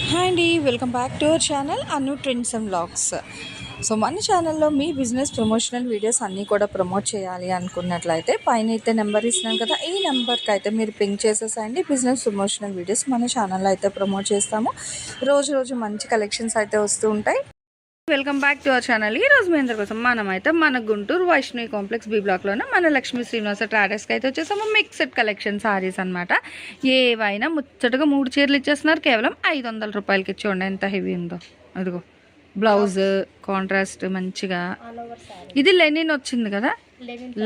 Hi అండి, welcome back to our channel Anu trends and vlogs. So మన ఛానల్లో మీ business promotional videos అన్నీ కూడా ప్రమోట్ చేయాలి అనుకున్నట్లయితే పైన అయితే నెంబర్ ఇస్తున్నాను కదా, ఈ నెంబర్కి అయితే మీరు పింక్ చేసేసండి. బిజినెస్ ప్రమోషనల్ వీడియోస్ మన ఛానల్లో అయితే ప్రమోట్ చేస్తాము. రోజు మంచి కలెక్షన్స్ అయితే వస్తూ ఉంటాయి. Welcome back to our channel. ఈ రోజు మీ అందరి కోసం మనమైతే మన గుంటూరు వైష్ణవి కాంప్లెక్స్ బి బ్లాక్లోనే మన లక్ష్మీ శ్రీనివాస ట్రాడర్స్కి అయితే వచ్చేసాము. మిక్స్డ్ కలెక్షన్ సారీస్ అనమాట. ఏవైనా ముచ్చటగా 3 చీరలు ఇచ్చేస్తున్నారు కేవలం 500 రూపాయలకి. ఇచ్చేయండి ఎంత హెవీ ఉందో. అదిగో బ్లౌజ్ కాంట్రాస్ట్ మంచిగా. ఇది లెనిన్ వచ్చింది కదా,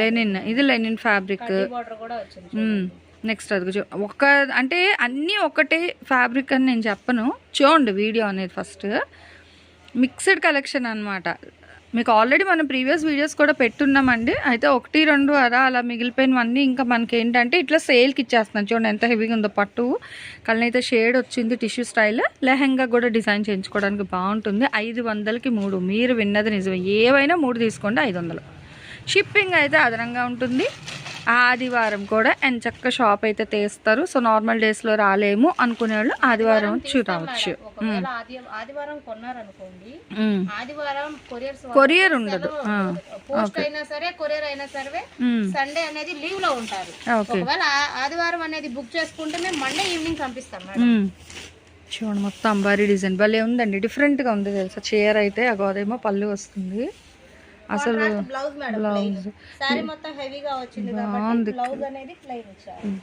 లెనిన్. ఇది లెనిన్ ఫ్యాబ్రిక్. నెక్స్ట్ అది ఒక అంటే అన్నీ ఒకటే ఫ్యాబ్రిక్ అని నేను చెప్పను, చూడండి వీడియో అనేది ఫస్ట్. మిక్స్డ్ కలెక్షన్ అనమాట. మీకు ఆల్రెడీ మనం ప్రీవియస్ వీడియోస్ కూడా పెట్టున్నామండి. అయితే 1, 2 అలా మిగిలిపోయినవన్నీ ఇంకా మనకి ఏంటంటే ఇట్లా సేల్కి ఇచ్చేస్తున్నాను. చూడండి ఎంత హెవీగా ఉందో. పట్టు కళ్ళనైతే షేడ్ వచ్చింది, టిష్యూ స్టైల్. లెహంగా కూడా డిజైన్ చేయించుకోవడానికి బాగుంటుంది. 500కి 3. మీరు విన్నది నిజమే, ఏవైనా 3 తీసుకోండి 500. షిప్పింగ్ అయితే అదనంగా ఉంటుంది. ఆదివారం కూడా ఎంచక్క షాప్ అయితే తీస్తారు. సో నార్మల్ డేస్లో రాలేము అనుకునే వాళ్ళు ఆదివారం రావచ్చు. కొరియర్ ఉండదు. సండే అనేది లీవ్ లో ఉంటారు. ఒకవేళ ఆదివారం అనేది బుక్ చేసుకుంటే మండే ఈవినింగ్ పంపిస్తాం. చూడండి మొత్తం అంబారీ డిజైన్ భలే ఉందండి, డిఫరెంట్గా ఉంది తెలుసా. చీర అయితే అదేమో పళ్ళు వస్తుంది. అసలు బ్లౌజ్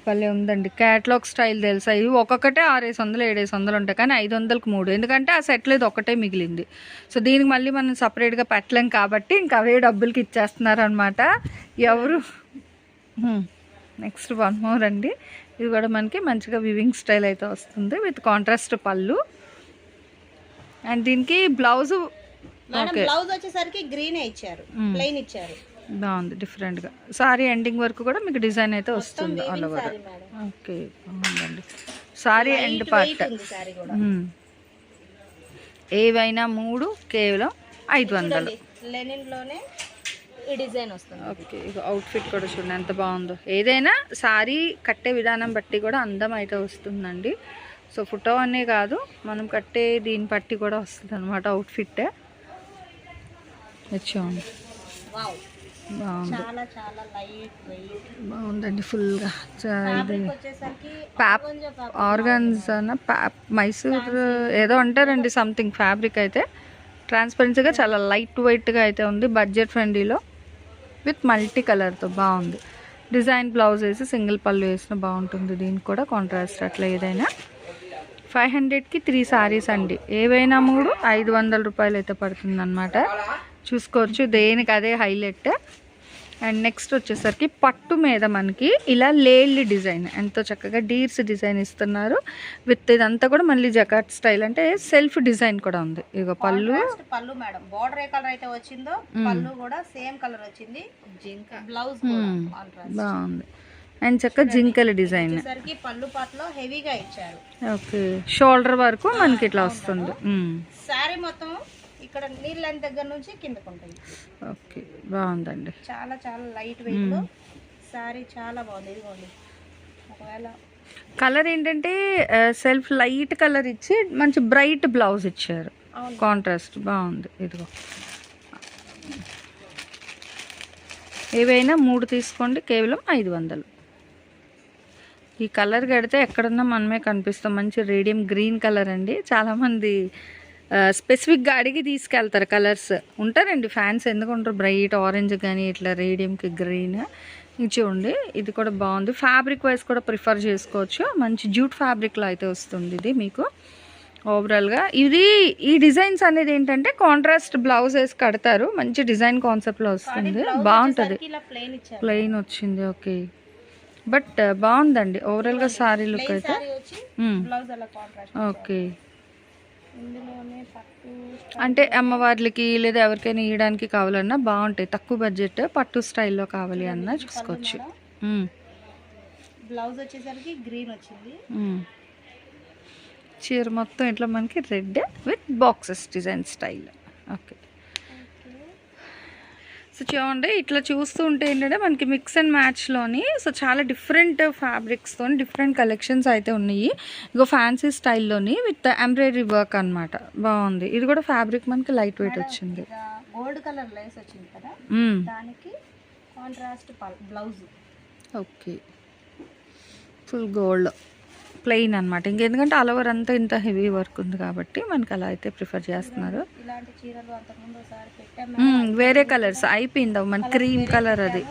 భలే ఉందండి. క్యాట్లాగ్ స్టైల్ తెలుసా. ఇవి ఒక్కొక్కటే 600, 700 ఉంటాయి, కానీ 500కి 3. ఎందుకంటే ఆ సెట్లో ఇది ఒకటే మిగిలింది. సో దీనికి మళ్ళీ మనం సపరేట్గా పెట్టలేం కాబట్టి ఇంకా అవే డబ్బులకి ఇచ్చేస్తున్నారు అనమాట ఎవరు. నెక్స్ట్ 1 మోర్ అండి. ఇది కూడా మనకి మంచిగా వివింగ్ స్టైల్ అయితే వస్తుంది విత్ కాంట్రాస్ట్ పళ్ళు. అండ్ దీనికి బ్లౌజ్ బ్లౌజ్ వచ్చేసరికి గ్రీన్ ఇచ్చారు, ప్లెయిన్ ఇచ్చారు. బాగుంది డిఫరెంట్ గా. సారీ ఎండింగ్ వరకు కూడా మీకు డిజైన్ అయితే వస్తుంది ఆల్ ఓవర్. ఓకే బాగుందండి. Sorry end part. ఏవైనా 3 కేవలం 500. లెనిన్ లోనే ఈ డిజైన్ వస్తుంది. ఓకే ఇక అవుట్ఫిట్ కూడా చూడండి ఎంత బాగుందో. ఏదైనా సారీ కట్టే విధానం బట్టి కూడా అందం అయితే వస్తుందండి. సో ఫోటో అనే కాదు, మనం కట్టే దీన్ని బట్టి కూడా వస్తుంది అనమాట అవుట్ఫిట్. చూడండి బాగుందండి ఫుల్గా. ఇది ఆర్గన్స్ మైసూర్ ఏదో అంటారండి సంథింగ్ ఫ్యాబ్రిక్. అయితే ట్రాన్స్పరెన్సీగా చాలా లైట్ వెయిట్గా అయితే ఉంది. బడ్జెట్ ఫ్రెండ్లీలో విత్ మల్టీ కలర్తో బాగుంది. డిజైన్ బ్లౌజ్ వేసి సింగిల్ పళ్ళు వేసిన బాగుంటుంది. దీనికి కూడా కాంట్రాస్ట్ అట్లా ఏదైనా. 500కి 3 సారీస్ అండి. ఏవైనా 3 500 రూపాయలు అయితే పడుతుంది అనమాట. చూసుకోవచ్చు, దేనికి అదే హైలైట్. అండ్ నెక్స్ట్ వచ్చేసరికి పట్టు మీద మనకి ఇలా లేల్డ్ డిజైన్, ఎంతో చక్కగా డీర్స్ డిజైన్ ఇస్తున్నారు. విత్ ఇదంతా కూడా మళ్ళీ జకాట్ స్టైల్, అంటే సెల్ఫ్ డిజైన్ కూడా ఉంది. ఇక పళ్ళు మేడం బోర్డర్ ఏ కలర్ అయితే వచ్చిందో పళ్ళు కూడా సేమ్ కలర్ వచ్చింది. బ్లౌజ్ బాగుంది. అండ్ చక్కగా జింకల డిజైన్. పళ్ళు పాటలో హెవీగా ఇచ్చారు. ఓకే షోల్డర్ వరకు మనకి ఇట్లా వస్తుంది. సారీ మొత్తం ఇక్కడ నీళ్ళ దగ్గర నుంచి కిందకు ఉంటుంది. ఓకే బాగుందండి. చాలా లైట్ వెయిట్ లో సారీ చాలా బాగుంది. ఇదిగోండి ఒకవేళ కలర్ ఏంటంటే సెల్ఫ్ లైట్ కలర్ ఇచ్చి మంచి బ్రైట్ బ్లౌజ్ ఇచ్చారు. కాంట్రాస్ట్ బాగుంది. ఇదిగో ఏవైనా 3 తీసుకోండి కేవలం 500. ఈ కలర్ కడితే ఎక్కడున్నా మనమే కనిపిస్తాం. మంచి రేడియం గ్రీన్ కలర్ అండి. చాలామంది స్పెసిఫిక్గా అడిగి తీసుకెళ్తారు. కలర్స్ ఉంటారండి ఫ్యాన్స్, ఎందుకు ఉంటారు. బ్రైట్ ఆరెంజ్ కానీ ఇట్లా రేడియంకి గ్రీన్. ఇది చూడండి, ఇది కూడా బాగుంది. ఫ్యాబ్రిక్ వైజ్ కూడా ప్రిఫర్ చేసుకోవచ్చు. మంచి జూట్ ఫ్యాబ్రిక్లో అయితే వస్తుంది ఇది మీకు. ఓవరాల్గా ఈ డిజైన్స్ అనేది ఏంటంటే కాంట్రాస్ట్ బ్లౌజ్ వేసి కడతారు. మంచి డిజైన్ కాన్సెప్ట్లో వస్తుంది, బాగుంటుంది. ప్లెయిన్ వచ్చింది. ఓకే బట్ బాగుందండి ఓవరాల్గా సారీ లుక్ అయితే. ఓకే అంటే అమ్మవార్లకి లేదా ఎవరికైనా ఇవ్వడానికి కావాలన్నా బాగుంటాయి. తక్కువ బడ్జెట్ పట్టు స్టైల్లో కావాలి అన్నా చూసుకోవచ్చు. బ్లౌజ్ వచ్చేసరికి గ్రీన్ వచ్చింది. చీర మొత్తం ఇట్లా మనకి red with boxes design style. Okay so చూడండి ఇట్లా చూస్తూ ఉంటే ఏంటంటే మనకి మిక్స్ అండ్ మ్యాచ్లోని సో చాలా డిఫరెంట్ ఫ్యాబ్రిక్స్తో డిఫరెంట్ కలెక్షన్స్ అయితే ఉన్నాయి. ఇగో ఫ్యాన్సీ స్టైల్లోని విత్ ఎంబ్రాయిడరీ వర్క్ అనమాట. బాగుంది. ఇది కూడా ఫ్యాబ్రిక్ మనకి లైట్ వెయిట్ వచ్చింది. గోల్డ్ కలర్ లేస్ వచ్చింది కదా, దానికి contrast blouse. Okay, full gold plain అనమాట. ఇంకెందుకంటే ఆల్ ఓవర్ అంతా ఇంత హెవీ వర్క్ ఉంది కాబట్టి మనకి అలా అయితే ప్రిఫర్ చేస్తున్నారు. ఇలాంటి చీరలు అంతకుముందు ఒకసారి పెట్టాము, వేరే కలర్స్ అయిపోయింది మన క్రీమ్ కలర్ అది.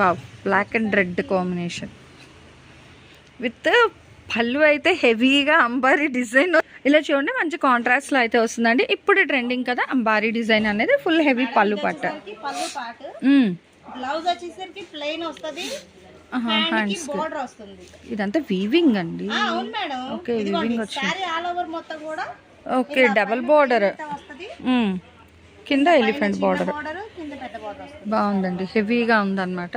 Wow, black and red combination with పళ్ళు అయితే హెవీగా అంబారీ డిజైన్. ఇలా చూడండి మంచి కాంట్రాస్ట్లో అయితే వస్తుందండి. ఇప్పుడు ట్రెండింగ్ కదా అంబారీ డిజైన్ అనేది. ఫుల్ హెవీ పళ్ళు పట్ట. బ్లౌజ్ వచ్చేసరికి ప్లెయిన్ వస్తుంది, బోర్డర్ వస్తుంది. ఇదంతా వీవింగ్ అండి. అవును మేడం. ఓకే, వీవింగ్ వచ్చింది. ఆల్ ఓవర్ మొత్తం కూడా ఓకే, డబల్ బోర్డర్ కింద ఎలిఫెంట్ బోర్డర్. బాగుందండి, హెవీగా ఉందన్నమాట.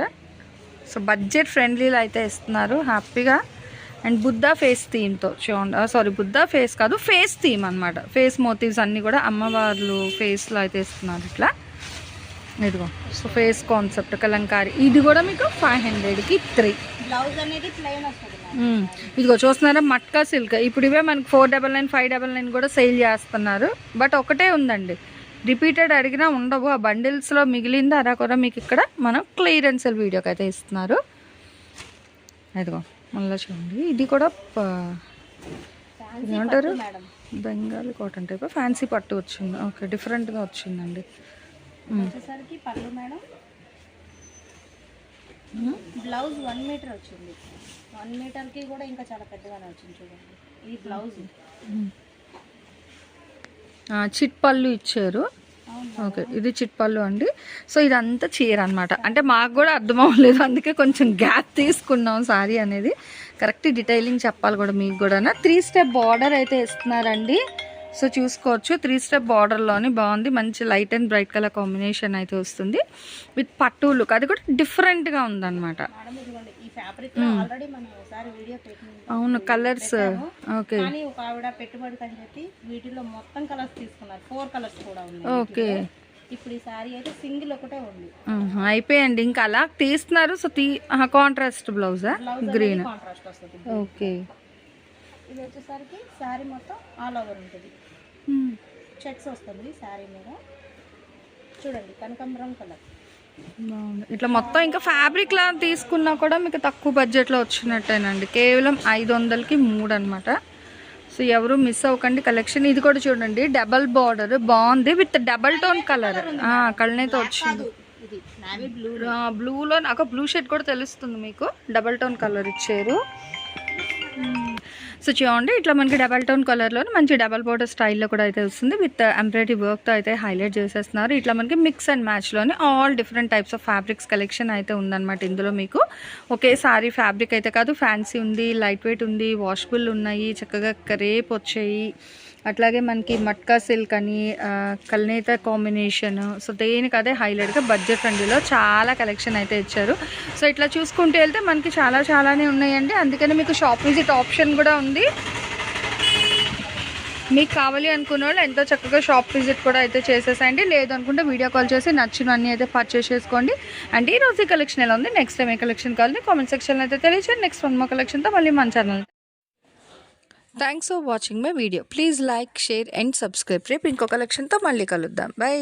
సో బడ్జెట్ ఫ్రెండ్లీలో అయితే ఇస్తున్నారు హ్యాపీగా. అండ్ బుద్ధా ఫేస్ థీమ్తో చూడండి, సారీ బుద్ధా ఫేస్ కాదు, ఫేస్ థీమ్ అనమాట. ఫేస్ మోటివ్స్ అన్నీ కూడా అమ్మవార్లు ఫేస్లో అయితే ఇస్తున్నారు ఇట్లా. ఇదిగో సో ఫేస్ కాన్సెప్ట్ కలంకారీ. ఇది కూడా మీకు 500కి 3. బ్లౌజ్ అనేది ప్లెయిన్ వస్తుంది. ఇదిగో చూస్తున్నారా మట్కా సిల్క్. ఇప్పుడు ఇవే మనకి 499, 599 కూడా సేల్ చేస్తున్నారు. బట్ ఒకటే ఉందండి, రిపీటెడ్ అడిగినా ఉండవు. ఆ బండిల్స్లో మిగిలింది అలా కూడా మీకు ఇక్కడ మనం క్లియరెన్స్ వీడియోకి అయితే ఇస్తున్నారు. ఇదిగో మళ్ళీ చూడండి, ఇది కూడా ఏమంటారు బెంగాలీ కాటన్ టైప్ ఫ్యాన్సీ పట్టు వచ్చింది. ఓకే, డిఫరెంట్గా వచ్చిందండి. వచ్చేసరికి పళ్ళు మేడం, బ్లౌజ్ 1 మీటర్ వచ్చింది. 1 మీటర్కి కూడా ఇంకా చాలా పెద్దగానే వచ్చింది చూడండి. ఇది బ్లౌజ్ చిట్ పళ్ళు ఇచ్చారు. ఓకే, ఇది చిట్ పళ్ళు అండి. సో ఇదంతా చీర అనమాట. అంటే మాకు కూడా అర్థం అవ్వలేదు, అందుకే కొంచెం గ్యాప్ తీసుకున్నాం సారీ అనేది. కరెక్ట్ డీటెయిలింగ్ చెప్పాలి కూడా మీకు కూడా. 3 స్టెప్ బార్డర్ అయితే ఇస్తున్నారండి. సో చూసుకోవచ్చు 3 స్టెప్ బార్డర్లోని బాగుంది. మంచి light and bright colour combination అయితే వస్తుంది విత్ పట్టు లుక్. అది కూడా డిఫరెంట్గా ఉందన్నమాట. అవును, కలర్స్. ఓకే, ఒక ఆవిడ పెట్టుబడి అని చెప్పి వీటిలో మొత్తం కలర్స్ తీసుకున్నారు. 4 కలర్స్ కూడా ఉన్నాయి. ఓకే, ఇప్పుడు ఈ సారీ అయితే సింగిల్ ఒకటే ఉంది. అయిపోయండి ఇంకా అలా తీస్తున్నారు. సో కాంట్రాస్ట్ బ్లౌజా గ్రీన్. ఓకే, ఇది వచ్చేసరికి శారీ మొత్తం ఆల్ ఓవర్ ఉంటుంది. చెక్స్ వస్తుంది శారీ మీద. చూడండి కనకాంబరం కలర్ బాగుంది. ఇట్లా మొత్తం ఇంకా ఫ్యాబ్రిక్ లా తీసుకున్నా కూడా మీకు తక్కువ బడ్జెట్లో వచ్చినట్టేనండి. కేవలం 500కి 3 అనమాట. సో ఎవరు మిస్ అవ్వకండి కలెక్షన్. ఇది కూడా చూడండి, డబల్ బార్డర్ బాగుంది విత్ డబల్ టోన్ కలర్ కళ్ళనైతే వచ్చింది. బ్లూలో నాకు బ్లూ షేడ్ కూడా తెలుస్తుంది మీకు. డబల్ టోన్ కలర్ ఇచ్చారు. సో చూడండి ఇట్లా మనకి డబల్ టోన్ కలర్లో మంచి డబల్ బోర్డర్ స్టైల్లో కూడా అయితే వస్తుంది విత్ ఎంబ్రాయిడరీ వర్క్తో అయితే హైలైట్ చేసేస్తున్నారు. ఇట్లా మనకి మిక్స్ అండ్ మ్యాచ్లోని all different types of fabrics collection అయితే ఉందన్నమాట. ఇందులో మీకు ఒకే సారీ ఫ్యాబ్రిక్ అయితే కాదు, ఫ్యాన్సీ ఉంది, లైట్ వెయిట్ ఉంది, వాషబుల్ ఉన్నాయి, చక్కగా క్రేప్ వచ్చాయి. అట్లాగే మనకి మట్కా సిల్క్ అని కల్నేత కాంబినేషన్. సో దేనికి అదే హైలైట్గా బడ్జెట్ ఫ్రెండ్లీలో చాలా కలెక్షన్ అయితే ఇచ్చారు. సో ఇట్లా చూసుకుంటూ వెళ్తే మనకి చాలానే ఉన్నాయండి. అందుకని మీకు షాప్ విజిట్ ఆప్షన్ కూడా ఉంది. మీకు కావాలి అనుకున్న వాళ్ళు ఎంతో చక్కగా షాప్ విజిట్ కూడా అయితే చేసేసండి. లేదు అనుకుంటే వీడియో కాల్ చేసి నచ్చినవన్నీ అయితే పర్చేస్ చేసుకోండి. అండ్ ఈ రోజు కలెక్షన్ ఎలా ఉంది, నెక్స్ట్ టైం ఏ కలెక్షన్ కావాలి కామెంట్ సెక్షన్లో అయితే తెలియచేయండి. నెక్స్ట్ వన్ మో కలెక్షన్తో మళ్ళీ మన channel. Thanks for watching my video. Please like, share and subscribe. రేపు ఇంకో కలెక్షన్తో మళ్ళీ కలుద్దాం. బై.